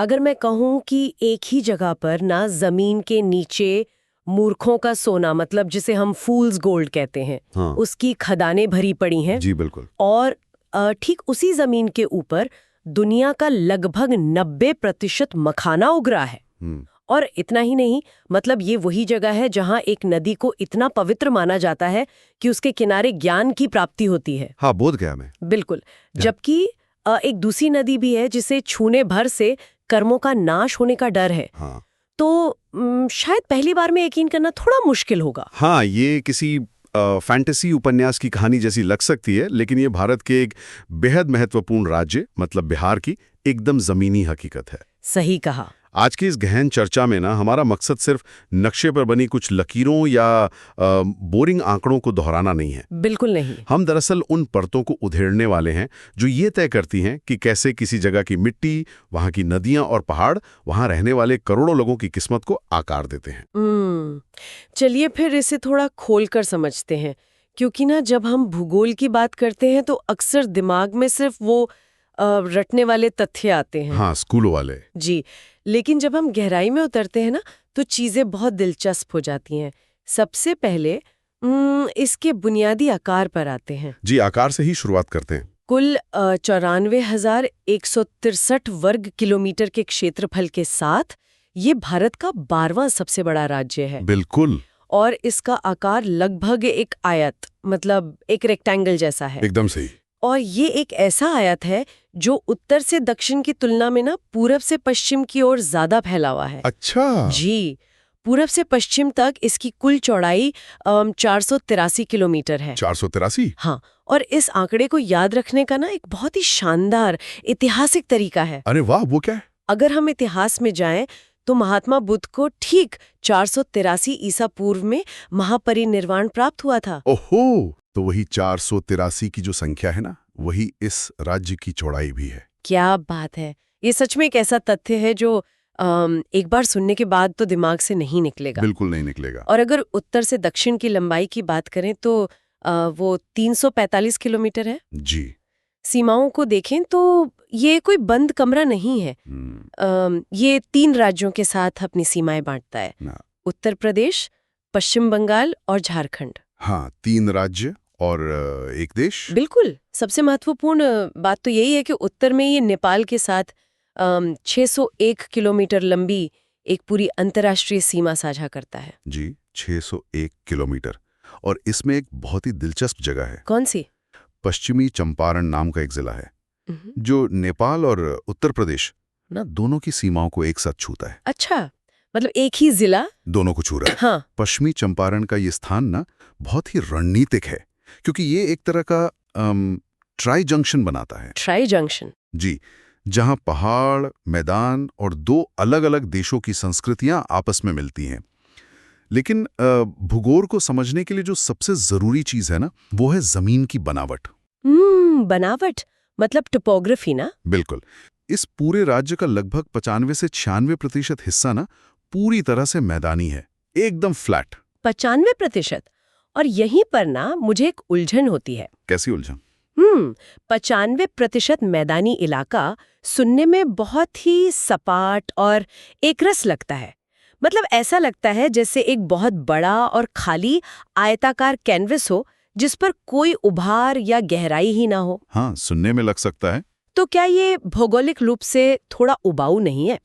अगर मैं कहूँ कि एक ही जगह पर ना जमीन के नीचे मूर्खों का सोना, मतलब जिसे हम फूल्स गोल्ड कहते हैं, हाँ। उसकी खदानें भरी पड़ी हैं। जी बिल्कुल। और ठीक उसी जमीन के ऊपर दुनिया का लगभग 90% मखाना उग रहा है। और इतना ही नहीं, मतलब ये वही जगह है जहां एक नदी को इतना पवित्र माना जाता है कि उसके किनारे ज्ञान की प्राप्ति होती है। हाँ, बोध गया में। बिल्कुल। जबकि एक दूसरी नदी भी है जिसे छूने भर से कर्मों का नाश होने का डर है। हाँ। तो शायद पहली बार में यकीन करना थोड़ा मुश्किल होगा। हाँ, ये किसी फैंटेसी उपन्यास की कहानी जैसी लग सकती है, लेकिन ये भारत के एक बेहद महत्वपूर्ण राज्य मतलब बिहार की एकदम जमीनी हकीकत है। सही कहा। आज की इस गहन चर्चा में ना हमारा मकसद सिर्फ नक्शे पर बनी कुछ लकीरों या बोरिंग आंकड़ों को दोहराना नहीं है। बिल्कुल नहीं। हम दरअसल उन परतों को उधेड़ने वाले हैं जो ये तय करती हैं कि कैसे किसी जगह की मिट्टी, वहाँ की नदियाँ और पहाड़ वहाँ रहने वाले करोड़ों लोगों की किस्मत को आकार देते हैं। चलिए फिर इसे थोड़ा खोलकर समझते हैं, क्योंकि ना जब हम भूगोल की बात करते हैं तो अक्सर दिमाग में सिर्फ वो रटने वाले तथ्य आते हैं। हाँ, स्कूलों वाले। जी, लेकिन जब हम गहराई में उतरते हैं ना तो चीजें बहुत दिलचस्प हो जाती हैं। सबसे पहले इसके बुनियादी आकार पर आते हैं। जी, आकार से ही शुरुआत करते हैं। कुल 94,163 वर्ग किलोमीटर के क्षेत्रफल के साथ ये भारत का 12वां सबसे बड़ा राज्य है। बिल्कुल। और इसका आकार लगभग एक आयत, मतलब एक रेक्टेंगल जैसा है। एकदम सही। और ये एक ऐसा आयत है जो उत्तर से दक्षिण की तुलना में ना पूरब से पश्चिम की ओर ज्यादा फैला हुआ है। अच्छा। जी, पूरब से पश्चिम तक इसकी कुल चौड़ाई 483 किलोमीटर है। 483? हाँ, और इस आंकड़े को याद रखने का ना एक बहुत ही शानदार ऐतिहासिक तरीका है। अरे वाह, वो क्या है? अगर हम इतिहास में जाएं तो महात्मा बुद्ध को ठीक 483 ईसा पूर्व में महापरिनिर्वाण प्राप्त हुआ था। ओहो, तो वही 483 की जो संख्या है ना, वही इस राज्य की चौड़ाई भी है। क्या बात है! ये सच में एक ऐसा तथ्य है जो एक बार सुनने के बाद तो दिमाग से नहीं निकलेगा। बिल्कुल नहीं निकलेगा। और अगर उत्तर से दक्षिण की लंबाई की बात करें तो वो 345 किलोमीटर है। जी। सीमाओं को देखें तो ये कोई बंद कमरा नहीं है। ये 3 राज्यों के साथ अपनी सीमाएं बांटता है। उत्तर प्रदेश, पश्चिम बंगाल और झारखंड। हाँ, 3 राज्य और एक देश। बिल्कुल। सबसे महत्वपूर्ण बात तो यही है कि उत्तर में ये नेपाल के साथ 601 किलोमीटर लंबी एक पूरी अंतर्राष्ट्रीय सीमा साझा करता है। जी, 601 किलोमीटर। और इसमें एक बहुत ही दिलचस्प जगह है। कौन सी? पश्चिमी चंपारण नाम का एक जिला है जो नेपाल और उत्तर प्रदेश ना दोनों की सीमाओं को एक साथ छूता है। अच्छा, मतलब एक ही जिला दोनों को छू रहा है। हाँ। पश्चिमी चंपारण का ये स्थान ना बहुत ही रणनीतिक है, क्योंकि ये एक तरह का ट्राई जंक्शन बनाता है। Tri junction? जी, जहां पहाड़, मैदान और 2 अलग-अलग देशों की संस्कृतियां आपस में मिलती हैं। लेकिन भूगोल को समझने के लिए जो सबसे जरूरी चीज है ना, वो है जमीन की बनावट। बनावट मतलब टोपोग्राफी ना? बिल्कुल। इस पूरे राज्य का लगभग 95 से 96% हिस्सा ना पूरी तरह से मैदानी है, एकदम फ्लैट। 95%? और यहीं पर ना मुझे एक उलझन होती है। कैसी उलझन? 95% मैदानी इलाका सुनने में बहुत ही सपाट और एकरस लगता है। मतलब ऐसा लगता है जैसे एक बहुत बड़ा और खाली आयताकार कैनवस हो जिस पर कोई उभार या गहराई ही ना हो। हाँ, सुनने में लग सकता है। तो क्या ये भौगोलिक रूप से थोड़ा उबाऊ नहीं है?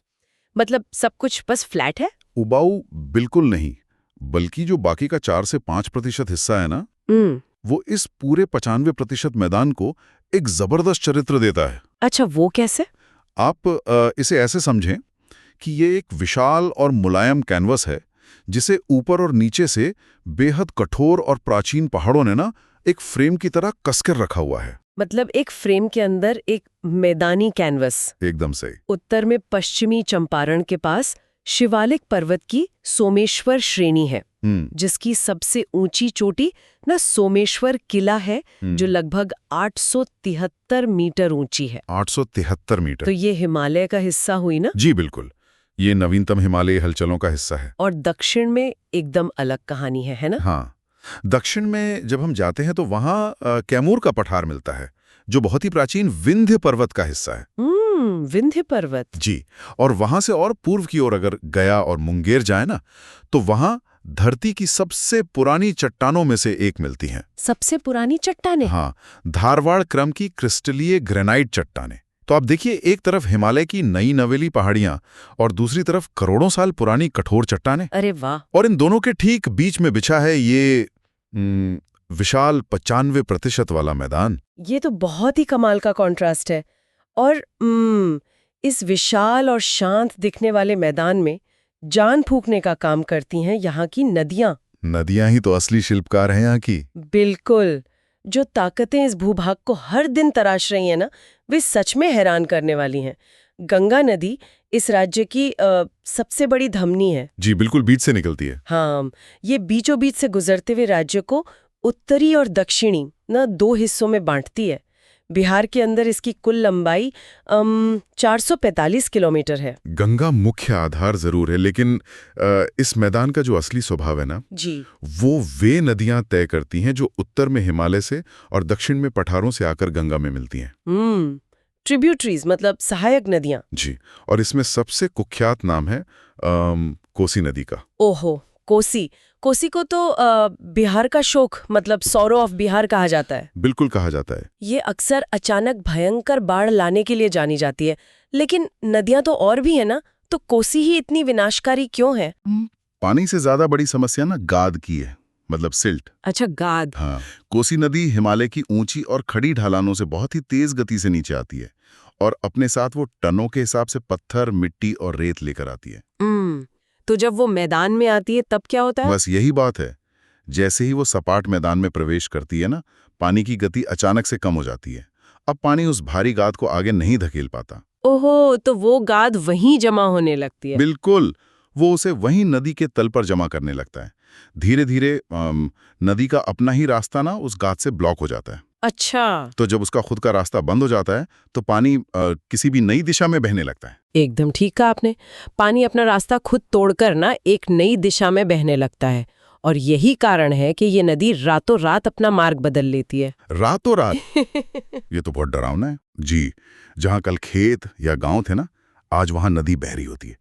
मतलब सब कुछ बस फ्लैट है? उबाऊ बिल्कुल नहीं, बल्कि जो बाकी का 4 से 5% हिस्सा है ना, वो इस पूरे 95% मैदान को एक जबरदस्त चरित्र देता है। अच्छा, वो कैसे? आप इसे ऐसे समझें कि ये एक विशाल और मुलायम कैनवस है जिसे ऊपर और नीचे से बेहद कठोर और प्राचीन पहाड़ों ने ना एक फ्रेम की तरह कसकर रखा हुआ है। मतलब एक फ्रेम के अंदर एक मैदानी कैनवस। एकदम सही। उत्तर में पश्चिमी चंपारण के पास शिवालिक पर्वत की सोमेश्वर श्रेणी है, जिसकी सबसे ऊंची चोटी न सोमेश्वर किला है, जो लगभग 873 मीटर ऊंची है। 873 मीटर? तो ये हिमालय का हिस्सा हुई ना? जी बिल्कुल, ये नवीनतम हिमालयी हलचलों का हिस्सा है। और दक्षिण में एकदम अलग कहानी है ना? हाँ, दक्षिण में जब हम जाते हैं तो वहाँ कैमूर का पठार मिलता है, जो बहुत ही प्राचीन विंध्य पर्वत का हिस्सा है। विंध्य पर्वत। जी, और वहां से और पूर्व की ओर अगर गया और मुंगेर जाए ना, तो वहां धरती की सबसे पुरानी चट्टानों में से एक मिलती हैं। सबसे पुरानी चट्टानें? हाँ, धारवाड़ क्रम की क्रिस्टलीय ग्रेनाइट चट्टानें। तो आप देखिए, एक तरफ हिमालय की नई नवेली पहाड़ियां और दूसरी तरफ करोड़ों साल पुरानी कठोर चट्टानें। अरे वाह। और इन दोनों के ठीक बीच में बिछा है ये विशाल 95% वाला मैदान। ये तो बहुत ही कमाल का कॉन्ट्रास्ट है। और इस विशाल और शांत दिखने वाले मैदान में जान फूंकने का काम करती हैं यहाँ की नदियाँ। नदियां ही तो असली शिल्पकार हैं यहाँ की। बिल्कुल। जो ताकतें इस भूभाग को हर दिन तराश रही हैं ना, वे सच में हैरान करने वाली हैं। गंगा नदी इस राज्य की सबसे बड़ी धमनी है। जी बिल्कुल, बीच से निकलती है। हाँ, ये बीचों बीच से गुजरते हुए राज्य को उत्तरी और दक्षिणी दो हिस्सों में बांटती है। बिहार के अंदर इसकी कुल लंबाई 445 किलोमीटर है। गंगा मुख्य आधार जरूर है, लेकिन इस मैदान का जो असली स्वभाव है ना जी, वो वे नदियां तय करती हैं जो उत्तर में हिमालय से और दक्षिण में पठारों से आकर गंगा में मिलती हैं। ट्रिब्यूटरीज मतलब सहायक नदियां। जी, और इसमें सबसे कुख्यात नाम है कोसी नदी का। ओहो, कोसी। कोसी को तो बिहार का शोक मतलब सौरो ऑफ बिहार कहा जाता है। बिल्कुल कहा जाता है। ये अक्सर अचानक भयंकर बाढ़ लाने के लिए जानी जाती है, लेकिन नदियां तो और भी है ना, तो कोसी ही इतनी विनाशकारी क्यों है? पानी से ज्यादा बड़ी समस्या ना गाद की है, मतलब सिल्ट। अच्छा, गाद। हाँ, कोसी नदी हिमालय की ऊंची और खड़ी ढलानों से बहुत ही तेज गति से नीचे आती है और अपने साथ वो टनों के हिसाब से पत्थर, मिट्टी और रेत लेकर आती है। तो जब वो मैदान में आती है तब क्या होता है? बस यही बात है, जैसे ही वो सपाट मैदान में प्रवेश करती है ना, पानी की गति अचानक से कम हो जाती है। अब पानी उस भारी गाद को आगे नहीं धकेल पाता। ओहो, तो वो गाद वहीं जमा होने लगती है। बिल्कुल, वो उसे वहीं नदी के तल पर जमा करने लगता है। धीरे धीरे नदी का अपना ही रास्ता ना उस गाद से ब्लॉक हो जाता है। अच्छा। तो जब उसका खुद का रास्ता बंद हो जाता है तो पानी किसी भी नई दिशा में बहने लगता है। एकदम ठीक कहा आपने। पानी अपना रास्ता खुद तोड़कर ना एक नई दिशा में बहने लगता है, और यही कारण है कि ये नदी रातों रात अपना मार्ग बदल लेती है। रातों रात? ये तो बहुत डरावना है। जी, जहां कल खेत या गांव थे ना, आज वहां नदी बह रही होती है।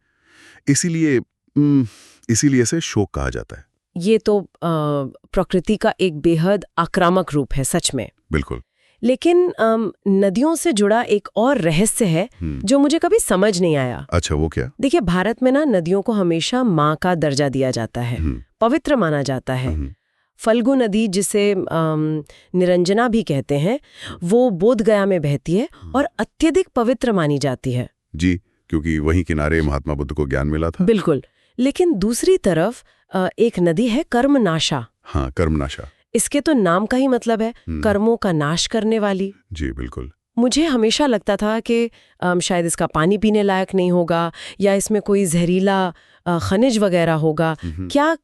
इसीलिए इसे शोक कहा जाता है। ये तो प्रकृति का एक बेहद आक्रामक रूप है सच में। बिल्कुल। लेकिन नदियों से जुड़ा एक और रहस्य है जो मुझे कभी समझ नहीं आया। अच्छा, वो क्या? देखिए, भारत में ना नदियों को हमेशा माँ का दर्जा दिया जाता है, पवित्र माना जाता है। फल्गु नदी, जिसे निरंजना भी कहते हैं, वो बोधगया में बहती है और अत्यधिक पवित्र मानी जाती है। जी, क्योंकि वहीं किनारे महात्मा बुद्ध को ज्ञान मिला था। बिल्कुल। लेकिन दूसरी तरफ एक नदी है कर्मनाशा। हाँ, कर्मनाशा। इसके तो नाम का ही मतलब है कर्मों का नाश करने वाली। जी बिल्कुल। मुझे हमेशा लगता था कि शायद इसका पानी पीने लायक नहीं होगा या इसमें कोई जहरीला खनिज वगैरह होगा। क्या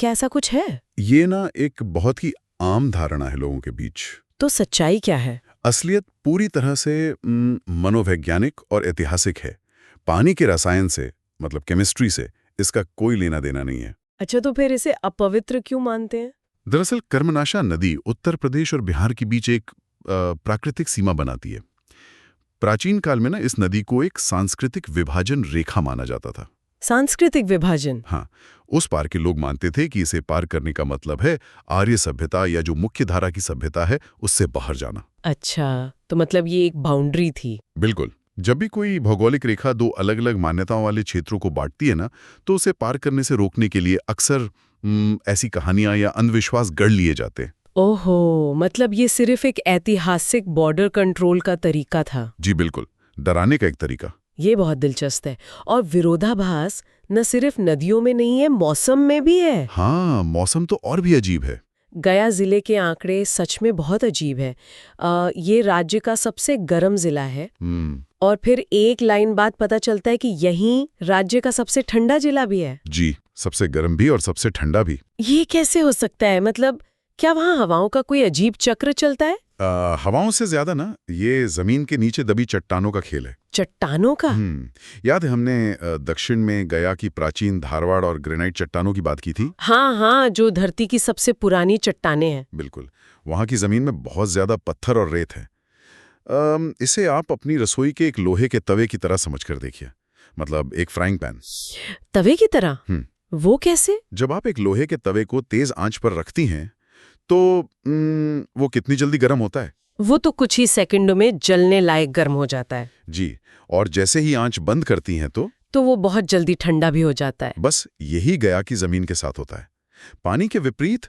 ऐसा कुछ है? ये ना एक बहुत ही आम धारणा है लोगों के बीच। तो सच्चाई क्या है? असलियत पूरी तरह से मनोवैज्ञानिक और ऐतिहासिक है। पानी के रसायन से, मतलब केमिस्ट्री से, इसका कोई लेना देना नहीं है। अच्छा, तो फिर इसे अपवित्र क्यों मानते हैं? दरअसल कर्मनाशा नदी उत्तर प्रदेश और बिहार के बीच एक प्राकृतिक सीमा बनाती है। प्राचीन काल में ना इस नदी को एक सांस्कृतिक विभाजन रेखा माना जाता था। सांस्कृतिक विभाजन? हाँ, उस पार के लोग मानते थे कि इसे पार करने का मतलब है आर्य सभ्यता या जो मुख्य धारा की सभ्यता है उससे बाहर जाना। अच्छा, तो मतलब ये एक बाउंड्री थी। बिल्कुल। जब भी कोई भौगोलिक रेखा दो अलग अलग मान्यताओं वाले क्षेत्रों को बांटती है ना, तो उसे पार करने से रोकने के लिए अक्सर ऐसी कहानियां या अंधविश्वास गढ़ लिए जाते। ओहो, मतलब ये सिर्फ एक ऐतिहासिक बॉर्डर कंट्रोल का तरीका था। जी बिल्कुल, डराने का एक तरीका। ये बहुत दिलचस्प है। और विरोधाभास न सिर्फ नदियों में नहीं है, मौसम में भी है। हाँ, मौसम तो और भी अजीब है। गया जिले के आंकड़े सच में बहुत अजीब है। ये राज्य का सबसे गर्म जिला है। और फिर एक लाइन बाद पता चलता है कि यहीं राज्य का सबसे ठंडा जिला भी है। जी, सबसे गर्म भी और सबसे ठंडा भी। ये कैसे हो सकता है? मतलब क्या वहाँ हवाओं का कोई अजीब चक्र चलता है? हवाओं से ज्यादा ना ये जमीन के नीचे दबी चट्टानों का खेल है। चट्टानों का? याद है हमने दक्षिण में गया की प्राचीन धारवाड़ और ग्रेनाइट चट्टानों की बात की थी? हाँ, जो धरती की सबसे पुरानी चट्टानें हैं। बिल्कुल। वहां की जमीन में बहुत ज्यादा पत्थर और रेत है। इसे आप अपनी रसोई के एक लोहे के तवे की तरह समझ कर देखिए, मतलब एक फ्राइंग पैन। तवे की तरह? वो कैसे? जब आप एक लोहे के तवे को तेज आंच पर रखती हैं तो वो कितनी जल्दी गर्म होता है? वो तो कुछ ही सेकंडों में जलने लायक गर्म हो जाता है। जी, और जैसे ही आंच बंद करती हैं तो वो बहुत जल्दी ठंडा भी हो जाता है। बस यही गया कि जमीन के साथ होता है। पानी के विपरीत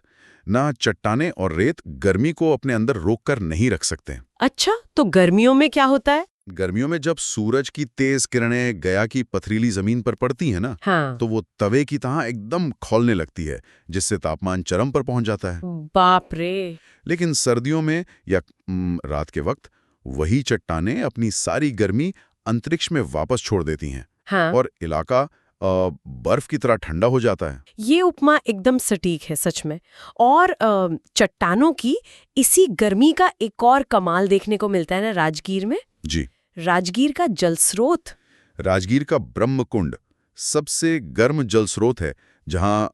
ना चट्टाने और रेत गर्मी को अपने अंदर रोक कर नहीं रख सकते। अच्छा, तो गर्मियों में क्या होता है? गर्मियों में जब सूरज की तेज किरणें गया की पथरीली जमीन पर पड़ती हैं ना, हाँ। तो वो तवे की तरह एकदम खौलने लगती है, जिससे तापमान चरम पर पहुंच जाता है। बाप रे। लेकिन सर्दियों में या रात के वक्त वही चट्टानें अपनी सारी गर्मी अंतरिक्ष में वापस छोड़ देती हैं। हाँ। और इलाका बर्फ की तरह ठंडा हो जाता है। ये उपमा एकदम सटीक है सच में। और चट्टानों की इसी गर्मी का एक और कमाल देखने को मिलता है ना राजगीर में। जी, राजगीर का जल स्रोत। राजगीर का ब्रह्म कुंड सबसे गर्म जल स्रोत है, जहां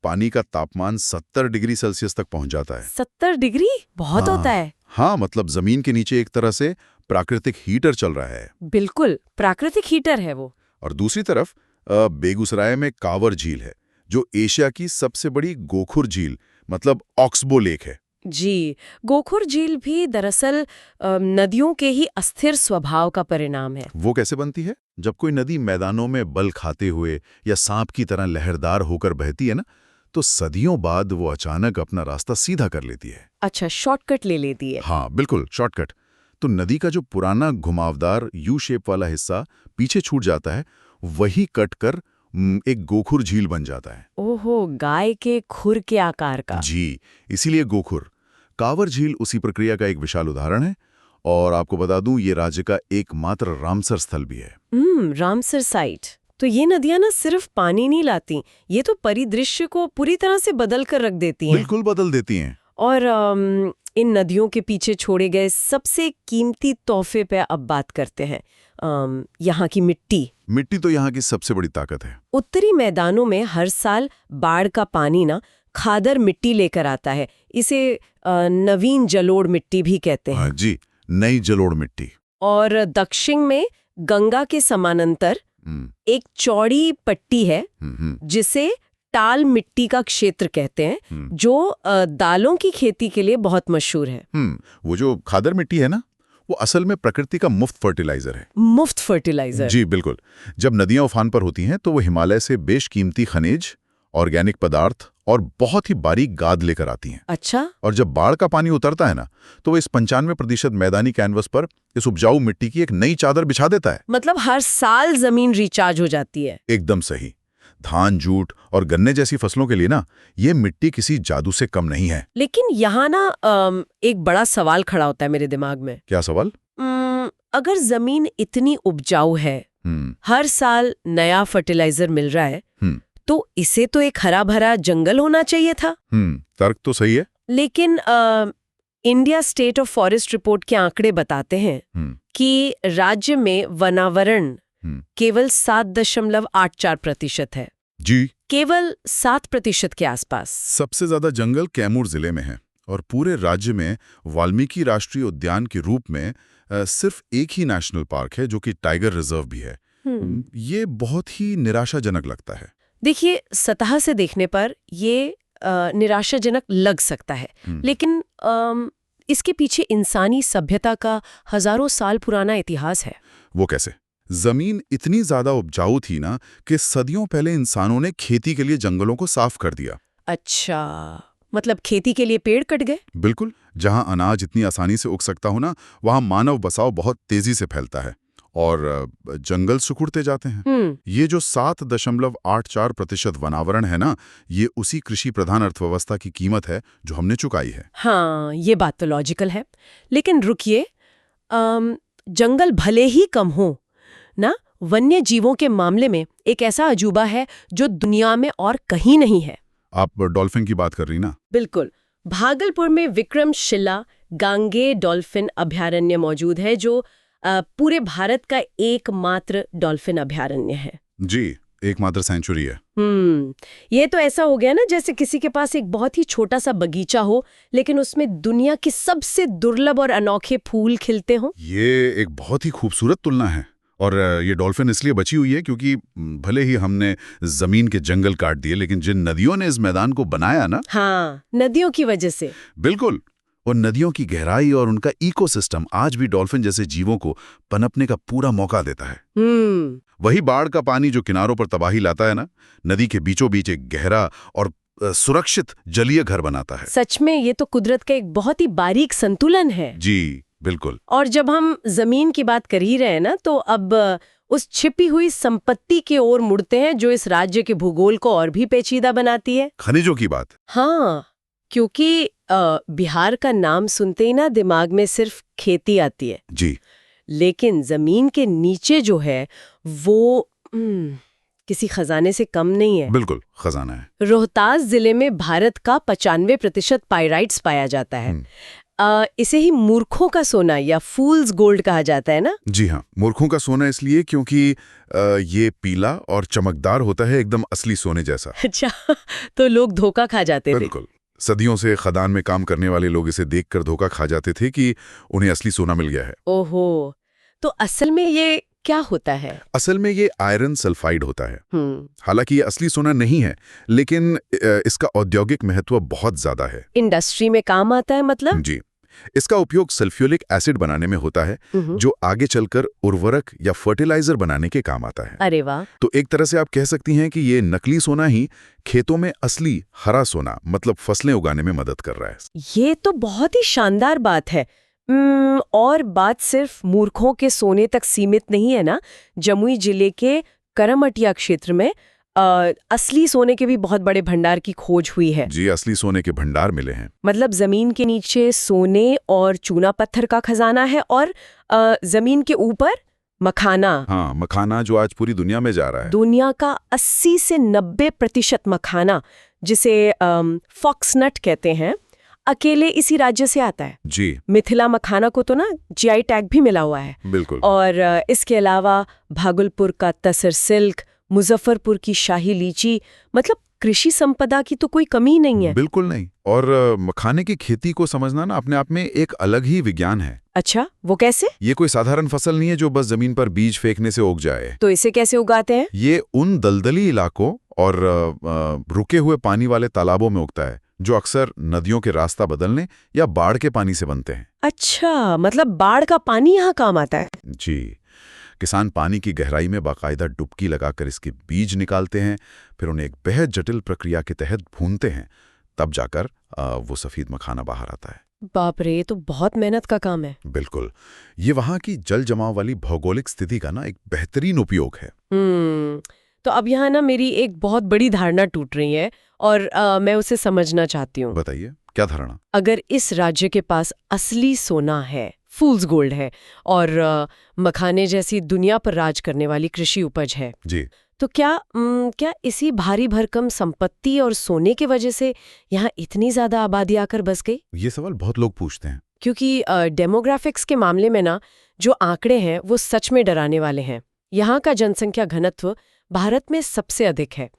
पानी का तापमान 70 डिग्री सेल्सियस तक पहुंच जाता है। 70 डिग्री बहुत होता है। हाँ, मतलब जमीन के नीचे एक तरह से प्राकृतिक हीटर चल रहा है। बिल्कुल, प्राकृतिक हीटर है वो। और दूसरी तरफ बेगूसराय में कांवर झील है, जो एशिया की सबसे बड़ी गोखुर झील मतलब ऑक्सबो लेक है। जी, गोखुर झील भी दरअसल नदियों के ही अस्थिर स्वभाव का परिणाम है। वो कैसे बनती है? जब कोई नदी मैदानों में बल खाते हुए या सांप की तरह लहरदार होकर बहती है ना, तो सदियों बाद वो अचानक अपना रास्ता सीधा कर लेती है। अच्छा, शॉर्टकट ले लेती है। हाँ, बिल्कुल शॉर्टकट। तो नदी का जो पुराना घुमावदार यू शेप वाला हिस्सा पीछे छूट जाता है, वही कट कर एक गोखुर झील बन जाता है। ओहो, गाय के खुर के आकार का। जी, इसीलिए गोखुर। कांवर झील उसी प्रक्रिया का एक विशाल उदाहरण है। और आपको बता दूं, ये राज्य का एकमात्र रामसर स्थल भी है। Ramsar site. तो ये नदियां ना सिर्फ पानी नहीं लाती, ये तो परिदृश्य को पूरी तरह से बदल कर रख देती हैं। बिल्कुल बदल देती हैं। और इन नदियों के पीछे छोड़े गए सबसे कीमती तोहफे पे अब बात करते हैं, यहाँ की मिट्टी। मिट्टी तो यहाँ की सबसे बड़ी ताकत है। उत्तरी मैदानों में हर साल बाढ़ का पानी ना खादर मिट्टी लेकर आता है। इसे नवीन जलोढ़ मिट्टी भी कहते हैं। जी, नई जलोढ़ मिट्टी। और दक्षिण में गंगा के समानांतर एक चौड़ी पट्टी है जिसे टाल मिट्टी का क्षेत्र कहते हैं, जो दालों की खेती के लिए बहुत मशहूर है। वो जो खादर मिट्टी है ना, वो असल में प्रकृति का मुफ्त फर्टिलाइजर है। मुफ्त फर्टिलाइजर? जी बिल्कुल। जब नदियां उफान पर होती हैं तो वो हिमालय से बेशकीमती खनिज, ऑर्गेनिक पदार्थ और बहुत ही बारीक गाद लेकर आती हैं। अच्छा। और जब बाढ़ का पानी उतरता है ना, तो वो इस 95% मैदानी कैनवस पर इस उपजाऊ मिट्टी की एक नई चादर बिछा देता है। मतलब हर साल जमीन रिचार्ज हो जाती है। एकदम सही। धान, जूट और गन्ने जैसी फसलों के लिए ना, ये मिट्टी किसी जादू से कम नहीं है। लेकिन यहाँ ना एक बड़ा सवाल खड़ा होता है मेरे दिमाग में। क्या सवाल? अगर जमीन इतनी उपजाऊ है, हर साल नया फर्टिलाइजर मिल रहा है, तो इसे तो एक हरा भरा जंगल होना चाहिए था। तर्क तो सही है। लेकिन India state of forest report के आंकड़े बताते हैं कि राज्य में वनावरण केवल 7.84% है। जी, केवल 7% के आसपास। सबसे ज्यादा जंगल कैमूर जिले में है और पूरे राज्य में वाल्मीकि राष्ट्रीय उद्यान के रूप में सिर्फ एक ही नेशनल पार्क है, जो कि टाइगर रिजर्व भी है। ये बहुत ही निराशाजनक लगता है। देखिए, सतह से देखने पर ये निराशाजनक लग सकता है, लेकिन इसके पीछे इंसानी सभ्यता का हजारों साल पुराना इतिहास है। वो कैसे? जमीन इतनी ज्यादा उपजाऊ थी ना कि सदियों पहले इंसानों ने खेती के लिए जंगलों को साफ कर दिया। अच्छा, मतलब खेती के लिए पेड़ कट गए? बिल्कुल। जहां अनाज इतनी आसानी से उग सकता हो ना, वहां मानव बसाव बहुत तेजी से फैलता है और जंगल सिकुड़ते जाते हैं। ये जो 7.84% वनावरण है ना, ये उसी कृषि प्रधान अर्थव्यवस्था की कीमत है जो हमने चुकाई है। हाँ, ये बात तो लॉजिकल है। लेकिन रुकिए, जंगल भले ही कम हो ना, वन्य जीवों के मामले में एक ऐसा अजूबा है जो दुनिया में और कहीं नहीं है। आप डॉल्फिन की बात कर रही ना? बिल्कुल। भागलपुर में विक्रमशिला गांगे डॉल्फिन अभयारण्य मौजूद है, जो पूरे भारत का एकमात्र डॉल्फिन अभयारण्य है। जी, एकमात्र सेंचुरी है। ये तो ऐसा हो गया ना जैसे किसी के पास एक बहुत ही छोटा सा बगीचा हो लेकिन उसमें दुनिया के सबसे दुर्लभ और अनोखे फूल खिलते हों। ये एक बहुत ही खूबसूरत तुलना है। और ये डॉल्फिन इसलिए बची हुई है क्योंकि भले ही हमने जमीन के जंगल काट दिए, लेकिन जिन नदियों ने इस मैदान को बनाया ना, हाँ, नदियों की वजह से। बिल्कुल, और नदियों की गहराई और उनका इकोसिस्टम आज भी डॉल्फिन जैसे जीवों को पनपने का पूरा मौका देता है। वही बाढ़ का पानी जो किनारों पर तबाही लाता है ना, नदी के बीचों बीच एक गहरा और सुरक्षित जलीय घर बनाता है। सच में ये तो कुदरत का एक बहुत ही बारीक संतुलन है। जी बिल्कुल। और जब हम जमीन की बात कर ही रहे हैं ना, तो अब उस छिपी हुई संपत्ति की ओर मुड़ते हैं जो इस राज्य के भूगोल को और भी पेचीदा बनाती है। खनिजों की बात। हाँ, क्योंकि बिहार का नाम सुनते ही ना दिमाग में सिर्फ खेती आती है जी, लेकिन जमीन के नीचे जो है वो किसी खजाने से कम नहीं है। बिल्कुल खजाना है। रोहतास जिले में भारत का 95% पाइराइट्स पाया जाता है। इसे ही मूर्खों का सोना या फूल्स गोल्ड कहा जाता है ना। जी हाँ, मूर्खों का सोना इसलिए क्योंकि ये पीला और चमकदार होता है, एकदम असली सोने जैसा। अच्छा, तो लोग धोखा खा जाते थे। बिल्कुल, सदियों से खदान में काम करने वाले लोग इसे देखकर धोखा खा जाते थे कि उन्हें असली सोना मिल गया है। ओहो, तो असल में ये क्या होता है? असल में ये आयरन सल्फाइड होता है। हालांकि ये असली सोना नहीं है, लेकिन इसका औद्योगिक महत्व बहुत ज्यादा है। इंडस्ट्री में काम आता है मतलब? जी, इसका उपयोग सल्फ्यूरिक एसिड बनाने में होता है, जो आगे चलकर उर्वरक या फर्टिलाइजर बनाने के काम आता है। अरे वाह! तो एक तरह से आप कह सकती हैं कि ये नकली सोना ही खेतों में असली हरा सोना मतलब फसलें उगाने में मदद कर रहा है। ये तो बहुत ही शानदार बात है। और बात सिर्फ मूर्खों के सोने तक सीमित नहीं है ना। जमुई जिले के करमटिया क्षेत्र में असली सोने के भी बहुत बड़े भंडार की खोज हुई है। जी, असली सोने के भंडार मिले हैं। मतलब जमीन के नीचे सोने और चूना पत्थर का खजाना है और जमीन के ऊपर मखाना। हाँ, मखाना जो आज पूरी दुनिया में जा रहा है। दुनिया का 80 से 90% मखाना, जिसे फॉक्सनट कहते हैं, अकेले इसी राज्य से आता है। जी, मिथिला मखाना को तो ना जीआई टैग भी मिला हुआ है। बिल्कुल। और इसके अलावा भागलपुर का तसर सिल्क, मुजफ्फरपुर की शाही लीची, मतलब कृषि संपदा की तो कोई कमी नहीं है। बिल्कुल नहीं। और मखाने की खेती को समझना ना अपने आप में एक अलग ही विज्ञान है। अच्छा, वो कैसे? ये कोई साधारण फसल नहीं है जो बस जमीन पर बीज फेंकने से उग जाए। तो इसे कैसे उगाते हैं? ये उन दलदली इलाकों और रुके हुए पानी वाले तालाबों में उगता है, जो अक्सर नदियों के रास्ता बदलने या बाढ़ के पानी से बनते हैं। अच्छा, मतलब बाढ़ का पानी यहाँ काम आता है। जी, किसान पानी की गहराई में बाकायदा डुबकी लगाकर इसके बीज निकालते हैं, फिर उन्हें एक बेहद जटिल प्रक्रिया के तहत भूनते हैं, तब जाकर वो सफेद मखाना बाहर आता है। बाप रे, ये तो बहुत मेहनत का काम है। बिल्कुल, ये वहाँ की जल जमाव वाली भौगोलिक स्थिति का ना एक बेहतरीन उपयोग है। तो अब यहाँ ना मेरी एक बहुत बड़ी धारणा टूट रही है और मैं उसे समझना चाहती हूँ। बताइए, क्या धारणा? अगर इस राज्य के पास असली सोना है, फूल्स गोल्ड है और मखाने जैसी दुनिया पर राज करने वाली कृषि उपज है जी, तो क्या इसी भारी भरकम संपत्ति और सोने की वजह से यहाँ इतनी ज्यादा आबादी आकर बस गई? ये सवाल बहुत लोग पूछते हैं। क्योंकि डेमोग्राफिक्स के मामले में ना जो आंकड़े हैं वो सच में डराने वाले हैं। यहाँ का जनसंख्या घनत्व भारत में सबसे अधिक है,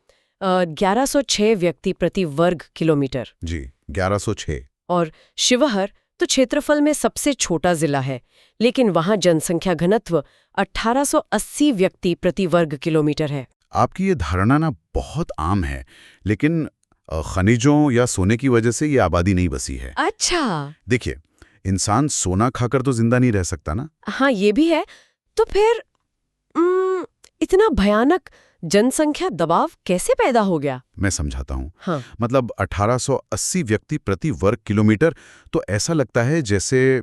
1106 व्यक्ति प्रति वर्ग किलोमीटर। जी, 1106। और शिवहर तो क्षेत्रफल में सबसे छोटा जिला है, लेकिन वहाँ जनसंख्या घनत्व 1880 व्यक्ति प्रति वर्ग किलोमीटर है। आपकी ये धारणा ना बहुत आम है, लेकिन खनिजों या सोने की वजह से ये आबादी नहीं बसी है। अच्छा, देखिए, इंसान सोना खाकर तो जिंदा नहीं रह सकता ना। हाँ, ये भी है। तो फिर इतना भयानक जनसंख्या दबाव कैसे पैदा हो गया? मैं समझाता हूँ। हाँ। मतलब 1880 व्यक्ति प्रति वर्ग किलोमीटर, तो ऐसा लगता है जैसे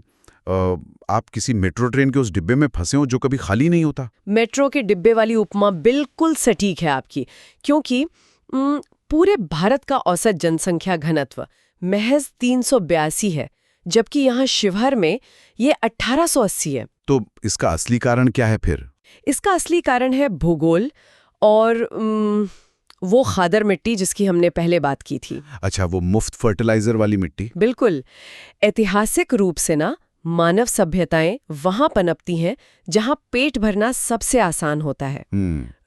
आप किसी मेट्रो ट्रेन के उस डिब्बे में फंसे हो जो कभी खाली नहीं होता। मेट्रो के डिब्बे वाली उपमा बिल्कुल सटीक है आपकी, क्योंकि पूरे भारत का औसत जनसंख्या घनत्व महज 382 है, जबकि यहाँ शिवहर में ये 1880 है। तो इसका असली कारण क्या है फिर? इसका असली कारण है भूगोल और वो खादर मिट्टी जिसकी हमने पहले बात की थी। अच्छा, वो मुफ्त फर्टिलाइजर वाली मिट्टी। बिल्कुल। ऐतिहासिक रूप से ना मानव सभ्यताएं वहां पनपती हैं जहां पेट भरना सबसे आसान होता है।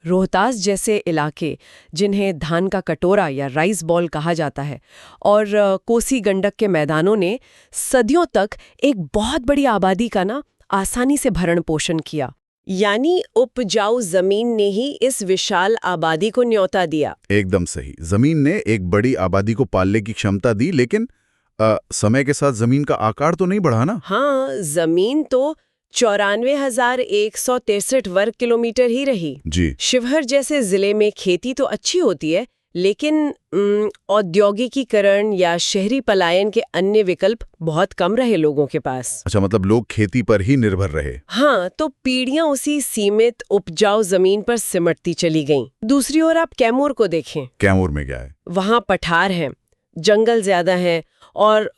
रोहतास जैसे इलाके जिन्हें धान का कटोरा या राइस बॉल कहा जाता है, और कोसी गंडक के मैदानों ने सदियों तक एक बहुत बड़ी आबादी का आसानी से भरण पोषण किया। यानी उपजाऊ जमीन ने ही इस विशाल आबादी को न्योता दिया। एकदम सही। जमीन ने एक बड़ी आबादी को पालने की क्षमता दी, लेकिन समय के साथ जमीन का आकार तो नहीं बढ़ा ना? हाँ, जमीन तो 94,163 वर्ग किलोमीटर ही रही। जी। शिवहर जैसे जिले में खेती तो अच्छी होती है, लेकिन औद्योगिकीकरण या शहरी पलायन के अन्य विकल्प बहुत कम रहे लोगों के पास। अच्छा, मतलब लोग खेती पर ही निर्भर रहे। हाँ, तो पीढ़ियां उसी सीमित उपजाऊ जमीन पर सिमटती चली गईं। दूसरी ओर आप कैमूर को देखें। कैमूर में क्या है? वहाँ पठार हैं, जंगल ज्यादा हैं और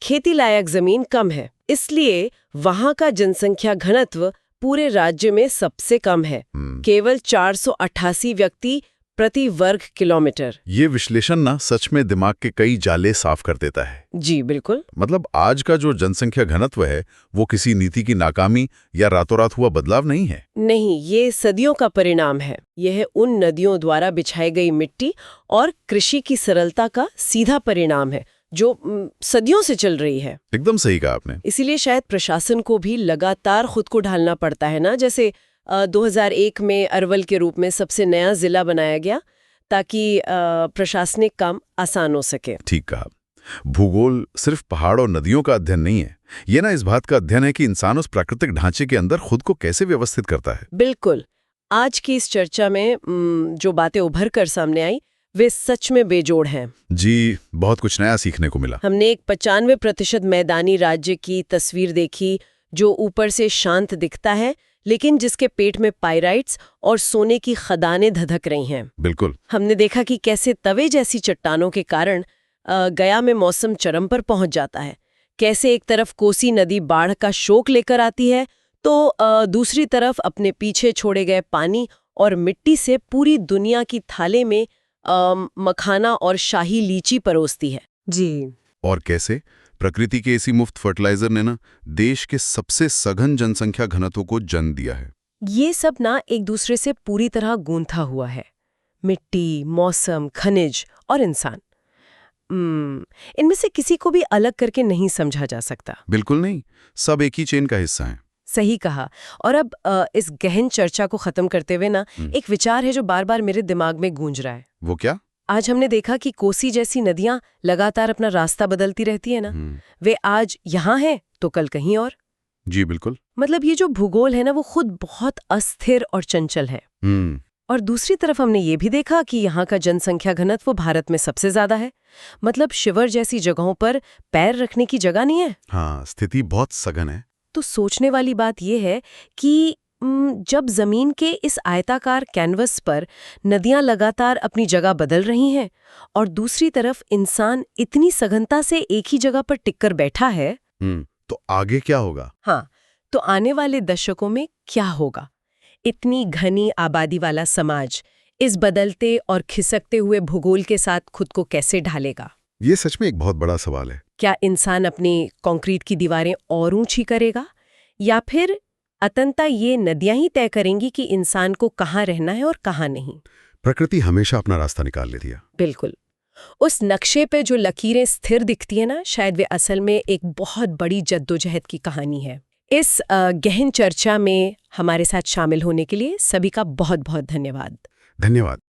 खेती लायक जमीन कम है। इसलिए वहाँ का जनसंख्या घनत्व पूरे राज्य में सबसे कम है, केवल 488 व्यक्ति प्रति वर्ग किलोमीटर। ये विश्लेषण ना सच में दिमाग के कई जाले साफ कर देता है। जी बिल्कुल। मतलब आज का जो जनसंख्या घनत्व है वो किसी नीति की नाकामी या रातों रात हुआ बदलाव नहीं है। नहीं, ये सदियों का परिणाम है। यह उन नदियों द्वारा बिछाई गई मिट्टी और कृषि की सरलता का सीधा परिणाम है जो सदियों से चल रही है। एकदम सही कहा आपने। इसीलिए शायद प्रशासन को भी लगातार खुद को ढालना पड़ता है ना। जैसे 2001 में अरवल के रूप में सबसे नया जिला बनाया गया ताकि प्रशासनिक काम आसान हो सके। ठीक कहा। भूगोल सिर्फ पहाड़ और नदियों का अध्ययन नहीं है, ये ना इस बात का अध्ययन है कि इंसान उस प्राकृतिक ढांचे के अंदर खुद को कैसे व्यवस्थित करता है। बिल्कुल। आज की इस चर्चा में जो बातें उभर कर सामने आई वे सच में बेजोड़ हैं। जी, बहुत कुछ नया सीखने को मिला। हमने एक 95% मैदानी राज्य की तस्वीर देखी जो ऊपर से शांत दिखता है, लेकिन जिसके पेट में पाइराइट्स और सोने की खदानें धधक रही हैं। बिल्कुल। हमने देखा कि कैसे तवे जैसी चट्टानों के कारण गया में मौसम चरम पर पहुंच जाता है। कैसे एक तरफ कोसी नदी बाढ़ का शोक लेकर आती है तो दूसरी तरफ अपने पीछे छोड़े गए पानी और मिट्टी से पूरी दुनिया की थाले में मखाना और शाही लीची परोसती है। जी। और कैसे प्रकृति के इसी मुफ्त फर्टिलाइजर ने ना देश के सबसे सघन जनसंख्या घनत्व को जन्म दिया है। ये सब ना एक दूसरे से पूरी तरह गूंथा हुआ है। मिट्टी, मौसम, खनिज और इंसान। इनमें से किसी को भी अलग करके नहीं समझा जा सकता। बिल्कुल नहीं, सब एक ही चेन का हिस्सा है। सही कहा। और अब इस गहन चर्चा को खत्म करते हुए ना एक विचार है जो बार बार मेरे दिमाग में गूंज रहा है। वो क्या? आज हमने देखा कि कोसी जैसी नदियां लगातार अपना रास्ता बदलती रहती है ना। वे आज यहाँ हैं तो कल कहीं और। जी बिल्कुल। मतलब ये जो भूगोल है ना वो खुद बहुत अस्थिर और चंचल है। और दूसरी तरफ हमने ये भी देखा कि यहाँ का जनसंख्या घनत्व भारत में सबसे ज्यादा है। मतलब शिवर जैसी जगहों पर पैर रखने की जगह नहीं है। हाँ, स्थिति बहुत सघन है। तो सोचने वाली बात यह है कि जब जमीन के इस आयताकार कैनवस पर नदियां लगातार अपनी जगह बदल रही हैं और दूसरी तरफ इंसान इतनी सघनता से एक ही जगह पर टिककर बैठा है, तो आगे क्या होगा? हाँ, तो आने वाले दशकों में क्या होगा? इतनी घनी आबादी वाला समाज इस बदलते और खिसकते हुए भूगोल के साथ खुद को कैसे ढालेगा? ये सच में एक बहुत बड़ा सवाल है। क्या इंसान अपनी कंक्रीट की दीवारें और ऊंची करेगा, या फिर अंततः ये नदियां ही तय करेंगी कि इंसान को कहाँ रहना है और कहाँ नहीं? प्रकृति हमेशा अपना रास्ता निकाल लेती है। बिल्कुल। उस नक्शे पे जो लकीरें स्थिर दिखती है ना, शायद वे असल में एक बहुत बड़ी जद्दोजहद की कहानी है। इस गहन चर्चा में हमारे साथ शामिल होने के लिए सभी का बहुत बहुत धन्यवाद। धन्यवाद।